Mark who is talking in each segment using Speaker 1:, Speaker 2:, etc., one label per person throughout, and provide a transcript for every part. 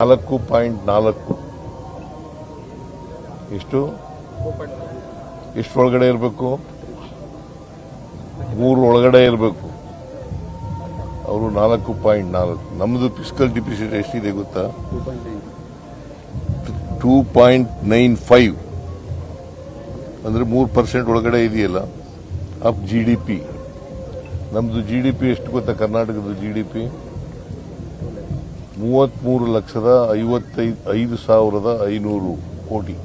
Speaker 1: 4.4 ಎಷ್ಟು ಒಳಗಡೆ ಇರಬೇಕು? 3 ಒಳಗಡೆ ಇರಬೇಕು. ಅವರು 4.4. ನಮ್ಮದು ಫಿಸ್ಕಲ್ ಡಿಫಿಸಿಟ್ ಎಷ್ಟಿದೆ ಗೊತ್ತಾ? 2.95 ಅಂದ್ರೆ 3% ಒಳಗಡೆ ಇದೆಯಲ್ಲ. Up GDP. ನಮ್ದು ಜಿಡಿಪಿ ಎಷ್ಟು ಗೊತ್ತಾ? ಕರ್ನಾಟಕದ ಜಿಡಿಪಿ 33,55,500 ಕೋಟಿ.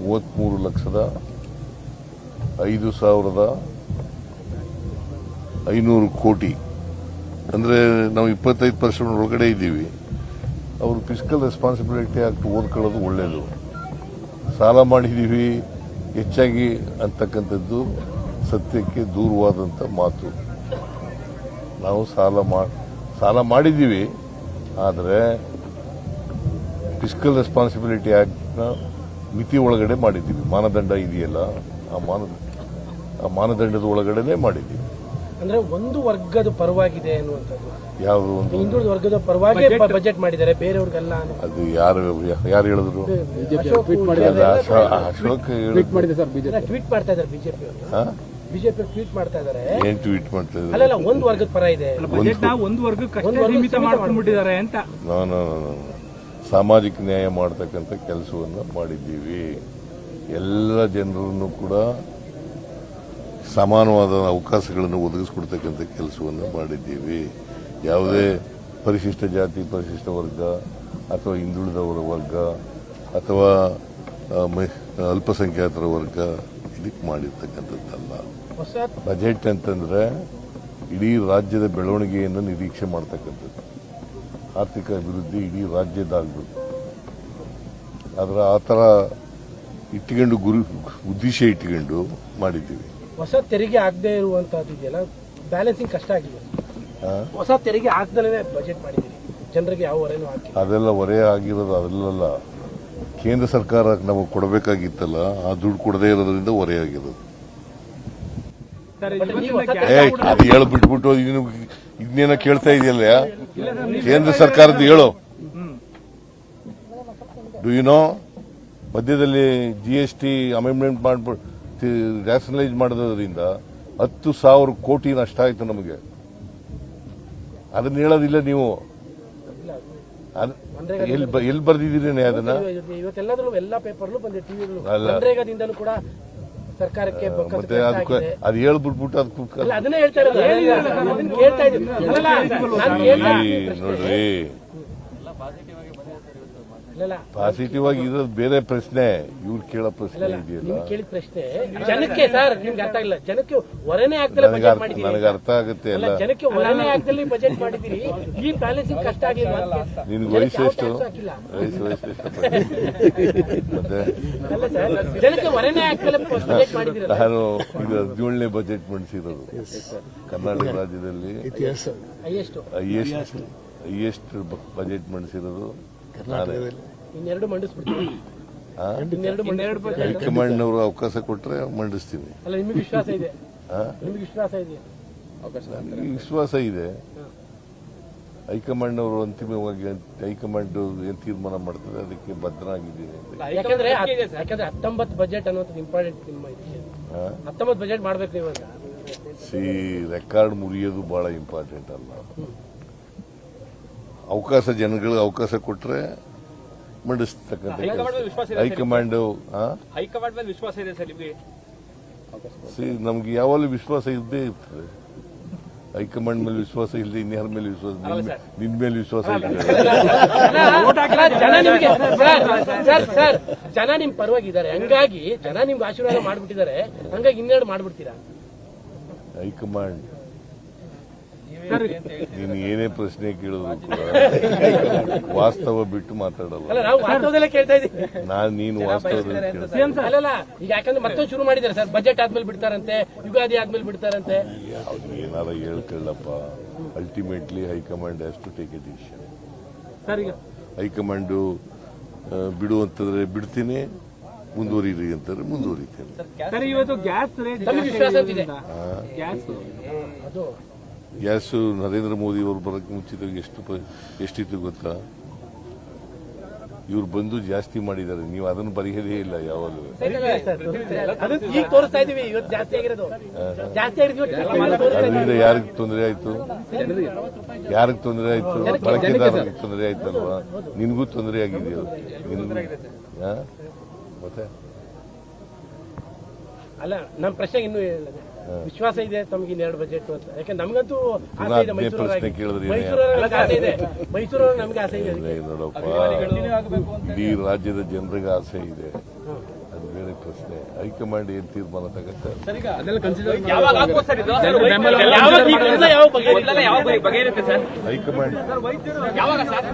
Speaker 1: 33,05,500 ಕೋಟಿ ಅಂದ್ರೆ ನಾವು 25% ಒಳಗಡೆ ಇದ್ದೀವಿ. ಅವರು ಫಿಸ್ಕಲ್ ರೆಸ್ಪಾನ್ಸಿಬಿಲಿಟಿ ಆಕ್ಟ್ ಓದ್ಕೊಳ್ಳೋದು ಒಳ್ಳೇದು. ಸಾಲ ಮಾಡಿದ್ದೀವಿ ಹೆಚ್ಚಾಗಿ ಅಂತಕ್ಕಂಥದ್ದು ಸತ್ಯಕ್ಕೆ ದೂರವಾದಂಥ ಮಾತು. ನಾವು ಸಾಲ ಮಾಡಿದ್ದೀವಿ, ಆದರೆ ಫಿಸ್ಕಲ್ ರೆಸ್ಪಾನ್ಸಿಬಿಲಿಟಿ ಆಕ್ಟ್ನ ಮಿತಿ ಒಳಗಡೆ ಮಾಡಿದ್ದೀವಿ. ಮಾನದಂಡ ಇದೆಯಲ್ಲ, ಆ ಮಾನದಂಡದ ಒಳಗಡೆನೆ ಮಾಡಿದ್ದೀವಿ.
Speaker 2: ಅಂದ್ರೆ ಒಂದು ವರ್ಗದ ಪರವಾಗಿದೆ ಅನ್ನುವಂಥದ್ದು.
Speaker 1: ಯಾವುದು? ಒಂದು
Speaker 2: ಹಿಂದುಳಿದ ವರ್ಗದ ಪರವಾಗಿ ಬಜೆಟ್ ಮಾಡಿದ್ದಾರೆ, ಬೇರೆಯವ್ರಿಗೆಲ್ಲ.
Speaker 1: ಅದು ಯಾರು ಹೇಳಿದ್ರು? ಅಶೋಕ್
Speaker 2: ಟ್ವೀಟ್ ಮಾಡ್ತಾ ಇದ್ದಾರೆ ಬಿಜೆಪಿ ಟ್ವೀಟ್ ಮಾಡ್ತಾ ಇದ್ದಾರೆ.
Speaker 1: ಏನ್ ಟ್ವೀಟ್ ಮಾಡ್ತಾ ಇದ್ದಾರೆ?
Speaker 2: ಅಲ್ಲ, ಒಂದು ವರ್ಗದ ಪರ ಇದೆ,
Speaker 3: ಒಂದು ವರ್ಗಕ್ಕೆ ಸೀಮಿತ ಮಾಡ್ಕೊಂಡ್ಬಿಟ್ಟಿದ್ದಾರೆ ಅಂತ.
Speaker 1: ಸಾಮಾಜಿಕ ನ್ಯಾಯ ಮಾಡತಕ್ಕಂಥ ಕೆಲಸವನ್ನು ಮಾಡಿದ್ದೀವಿ. ಎಲ್ಲ ಜನರನ್ನು ಕೂಡ ಸಮಾನವಾದ ಅವಕಾಶಗಳನ್ನು ಒದಗಿಸಿಕೊಡ್ತಕ್ಕಂಥ ಕೆಲಸವನ್ನು ಮಾಡಿದ್ದೀವಿ. ಯಾವುದೇ ಪರಿಶಿಷ್ಟ ಜಾತಿ, ಪರಿಶಿಷ್ಟ ವರ್ಗ ಅಥವಾ ಹಿಂದುಳಿದವರ ವರ್ಗ ಅಥವಾ ಅಲ್ಪಸಂಖ್ಯಾತರ ವರ್ಗ ಇದಕ್ಕೆ ಮಾಡಿರ್ತಕ್ಕಂಥದ್ದಲ್ಲ. ಬಜೆಟ್ ಅಂತಂದ್ರೆ ಇಡೀ ರಾಜ್ಯದ ಬೆಳವಣಿಗೆಯನ್ನು ನಿರೀಕ್ಷೆ ಮಾಡ್ತಕ್ಕಂಥದ್ದು. ಆರ್ಥಿಕ ಅಭಿವೃದ್ಧಿ ಇಡೀ ರಾಜ್ಯದಾಗಬೇಕು. ಆದ್ರೆ ಆ ಥರ ಇಟ್ಕೊಂಡು ಉದ್ದೇಶ ಇಟ್ಕೊಂಡು ಮಾಡಿದ್ದೀವಿ.
Speaker 2: ಹೊಸ ತೆರಿಗೆ ಆಗದೆ ಇರುವಂತಹದ್ದು ಇದೆಯಲ್ಲ, ಬ್ಯಾಲೆನ್ಸಿಂಗ್ ಕಷ್ಟ ಆಗಿದೆ. ಹೊಸ ತೆರಿಗೆ ಆಗದಲೇ ಬಜೆಟ್ ಮಾಡಿದ್ದೀರಿ, ಜನರಿಗೆ ಯಾವ ಹೊರೆನೂ ಹಾಕಿ.
Speaker 1: ಅದೆಲ್ಲ ಹೊರೆ ಆಗಿರೋದು ಅದೆಲ್ಲ ಕೇಂದ್ರ ಸರ್ಕಾರ ನಮಗೆ ಕೊಡಬೇಕಾಗಿತ್ತಲ್ಲ, ಆ ದುಡ್ಡು ಕೊಡದೇ ಇರೋದ್ರಿಂದ ಹೊರೆ ಆಗಿರೋದು. ಅದು ಹೇಳ್ಬಿಟ್ಬಿಟ್ಟು ಇದನ್ನೇನೋ ಕೇಳ್ತಾ ಇದೆಯಲ್ಲ, ಕೇಂದ್ರ ಸರ್ಕಾರದ್ದು ಹೇಳು. ಡು ಯು ನೋ, ಮಧ್ಯದಲ್ಲಿ GST ಅಮೆಂಡ್ಮೆಂಟ್ ಮಾಡ್ಬಿಟ್ಟು ರ್ಯಾಷನಲೈಸ್ ಮಾಡೋದ್ರಿಂದ 10,000 ಕೋಟಿ ನಷ್ಟ ಆಯ್ತು ನಮಗೆ. ಅದನ್ನ ಹೇಳೋದಿಲ್ಲ ನೀವು. ಎಲ್ಲಿ ಬರ್ದಿದ್ದೀರಿ ಅದನ್ನ?
Speaker 2: ಇವತ್ತೆಲ್ಲದ್ರೂ ಎಲ್ಲ ಪೇಪರ್ಲು ಬಂದಿದೆ, ಟಿವಿಗಳು. ನರೇಗಾದಿಂದಲೂ ಕೂಡ ಸರ್ಕಾರಕ್ಕೆ
Speaker 1: ಮತ್ತೆ ಅದು ಹೇಳ್ಬಿಟ್ಬಿಟ್ಟು
Speaker 2: ಅದನ್ನೇ ಹೇಳ್ತಾ ಇರೋದು.
Speaker 1: ನೋಡ್ರಿ, ಪಾಸಿಟಿವ್ ಆಗಿ ಇರೋದು ಬೇರೆ ಪ್ರಶ್ನೆ, ಇವ್ರು ಕೇಳೋ ಪ್ರಶ್ನೆ ಇದೆಯಲ್ಲ.
Speaker 2: ಕೇಳಿದ ಪ್ರಶ್ನೆ ಜನಕ್ಕೆ, ಸರ್ ನಿಮ್ಗೆ ಅರ್ಥ ಆಗಿಲ್ಲ. ಜನಕ್ಕೆ ಹೊರನೇ ಆಗ್ದಲೇ ಬಜೆಟ್ ಮಾಡಿದ್ದೀರಿ.
Speaker 1: ನನಗೆ ಅರ್ಥ ಆಗುತ್ತೆ ಎಲ್ಲ.
Speaker 2: ಜನಕ್ಕೆ ಹೊರನೇ ಆಗ್ದಲ್ಲಿ ಬಜೆಟ್ ಮಾಡಿದ್ದೀರಿ. ಈ ಬ್ಯಾಲೆನ್ಸಿಂಗ್ ಕಷ್ಟ ಆಗಿಲ್ಲ.
Speaker 1: ನಿನ್ಗೆ ವಯಸ್ಸು ಎಷ್ಟು? ಮತ್ತೆ
Speaker 2: ಜನಕ್ಕೆ ಹೊರನೇ ಆಗ್ದಲೇ ಬಜೆಟ್ ಮಾಡಿದ್ದೀರಿ.
Speaker 1: ನಾನು ಇದು 17ನೇ ಬಜೆಟ್ ಮಂಡಿಸಿರೋದು ಕರ್ನಾಟಕ ರಾಜ್ಯದಲ್ಲಿ. ಹೈಯೆಸ್ಟ್ ಬಜೆಟ್ ಮಂಡಿಸಿರೋದು
Speaker 2: ಇನ್ನೆರಡು ಮಂಡಿಸ್ಬಿಡ್ತೀವಿ.
Speaker 1: ಹೈಕಮಾಂಡ್ನವರು ಅವಕಾಶ ಕೊಟ್ಟರೆ ಮಂಡಿಸ್ತೀನಿ.
Speaker 2: ಅಲ್ಲ, ನಿಮಗೆ ವಿಶ್ವಾಸ ಇದೆ? ನಿಮಗೆ ವಿಶ್ವಾಸ ಇದೆಯಾ?
Speaker 1: ವಿಶ್ವಾಸ ಇದೆ. ಹೈಕಮಾಂಡ್ನವರು ಅಂತಿಮವಾಗಿ ಹೈಕಮಾಂಡ್ ಏನ್ ತೀರ್ಮಾನ ಮಾಡ್ತದೆ ಅದಕ್ಕೆ ಬದ್ಧನಾಗಿದ್ದೀನಿ.
Speaker 2: ಯಾಕಂದ್ರೆ 19 ಬಜೆಟ್ ಅನ್ನೋದು ಇಂಪಾರ್ಟೆಂಟ್. ನಿಮ್ಮ 19 ಬಜೆಟ್ ಮಾಡ್ಬೇಕು ನೀವು.
Speaker 1: ರೆಕಾರ್ಡ್ ಮುರಿಯೋದು ಬಹಳ ಇಂಪಾರ್ಟೆಂಟ್ ಅಲ್ಲ. ಅವಕಾಶ, ಜನಗಳಿಗೆ ಅವಕಾಶ ಕೊಟ್ರೆ ಮಂಡಿಸ್ತಕ್ಕಂಥ ಹೈಕಮಾಂಡ್.
Speaker 3: ಹೈಕಮಾಂಡ್ ವಿಶ್ವಾಸ ಇದೆ ಸರ್ ನಿಮಗೆ?
Speaker 1: ನಮ್ಗೆ ಯಾವಾಗಲೂ ವಿಶ್ವಾಸ ಇದ್ದೇ ಇರ್ತದೆ. ಹೈಕಮಾಂಡ್ ಮೇಲೆ ವಿಶ್ವಾಸ ಇಲ್ಲದೆ ಇನ್ಯಾರ ಮೇಲೆ ವಿಶ್ವಾಸ? ನಿನ್ ಮೇಲೆ ವಿಶ್ವಾಸ ಇದೆ.
Speaker 2: ಜನ ನಿಮ್ ಪರವಾಗಿದ್ದಾರೆ, ಹಂಗಾಗಿ ಜನ ನಿಮ್ಗೆ ಆಶೀರ್ವಾದ ಮಾಡ್ಬಿಟ್ಟಿದ್ದಾರೆ, ಹಂಗಾಗಿ ಇನ್ನೆರಡು ಮಾಡ್ಬಿಡ್ತೀರಾ?
Speaker 1: ಹೈಕಮಾಂಡ್ ನೀನು ಏನೇ ಪ್ರಶ್ನೆ ಕೇಳಿದ್ರು ಕೂಡ ವಾಸ್ತವ ಬಿಟ್ಟು ಮಾತಾಡಲ್ಲ. ನೀನು ವಾಸ್ತವದಲ್ಲಿ
Speaker 2: ಅಲ್ಲ, ಈಗ ಯಾಕಂದ್ರೆ ಮತ್ತೊಂದು ಶುರು ಮಾಡಿದ್ದಾರೆ ಸರ್. ಬಜೆಟ್ ಆದ್ಮೇಲೆ ಬಿಡ್ತಾರಂತೆ, ಯುಗಾದಿ ಆದ್ಮೇಲೆ ಬಿಡ್ತಾರಂತೆ.
Speaker 1: ಯಾವ್ದು ಏನಾರ ಹೇಳ್ಕೊಳ್ಳಪ್ಪ. Ultimately high command has to take a decision. High command ಬಿಡುವಂತಂದ್ರೆ ಬಿಡ್ತೀನಿ, ಮುಂದುವರಿರಿ ಅಂತಾರೆ ಮುಂದುವರಿತೇನೆ. ಗ್ಯಾಸ್ ನರೇಂದ್ರ ಮೋದಿ ಅವರು ಬರೋಕ್ಕೆ ಮುಂಚಿತ ಎಷ್ಟಿತ್ತು ಗೊತ್ತಾ? ಇವ್ರು ಬಂದು ಜಾಸ್ತಿ ಮಾಡಿದ್ದಾರೆ. ನೀವು ಅದನ್ನು ಬರೆಯದೇ ಇಲ್ಲ ಯಾವಾಗಲೂ.
Speaker 2: ಅದನ್ನ ಈಗ ತೋರಿಸ್ತಾ ಇದೀವಿ. ಇವತ್ತು ಜಾಸ್ತಿ ಆಗಿರೋದು ಜಾಸ್ತಿ ಆಗಿರೋದು
Speaker 1: ಅದರಿಂದ ಯಾರಿಗೆ ತೊಂದರೆ ಆಯ್ತು? ಯಾರಿಗೆ ತೊಂದರೆ ಆಯ್ತು? ಬಳಕೆದಾರರಿಗೆ ತೊಂದರೆ ಆಯ್ತಲ್ವಾ? ನಿನ್ಗೂ ತೊಂದರೆ ಆಗಿದೆಯೋ? ಮತ್ತೆ
Speaker 2: ಅಲ್ಲ, ನಮ್ಮ ಪ್ರಶ್ನೆಗೆ ಇನ್ನೂ ಹೇಳಿದೆ. ವಿಶ್ವಾಸ ಇದೆ ತಮಗೆ ಇನ್ನೆರಡು ಬಜೆಟ್ ಅಂತ. ಯಾಕಂದ್ರೆ ನಮಗಂತೂ ಆಸೆ ಇದೆ.
Speaker 1: ಪ್ರಶ್ನೆ ಕೇಳಿದ್ರೆ
Speaker 2: ಮೈಸೂರವ್ರಿಗೆ ಆಸೆ ಇದೆ. ಮೈಸೂರವ್ರಿಗೆ ನಮ್ಗೆ ಆಸೆ ಇದೆ.
Speaker 1: ನೋಡಪ್ಪ, ಇಡೀ ರಾಜ್ಯದ ಜನರಿಗೆ ಆಸೆ ಇದೆ. ಅದು ಬೇರೆ ಪ್ರಶ್ನೆ. ಹೈಕಮಾಂಡ್ ಏನ್ ತೀರ್ಮಾನ ತಗತ್ತೆ?
Speaker 3: ಯಾವಾಗ ಆಗ್ಬೋದು ಸರ್ ಇದು?
Speaker 2: ಯಾವ
Speaker 3: ಬಗೆಹರುತ್ತೆ ಸರ್?
Speaker 1: ಹೈಕಮಾಂಡ್
Speaker 3: ಯಾವಾಗ ಸರ್?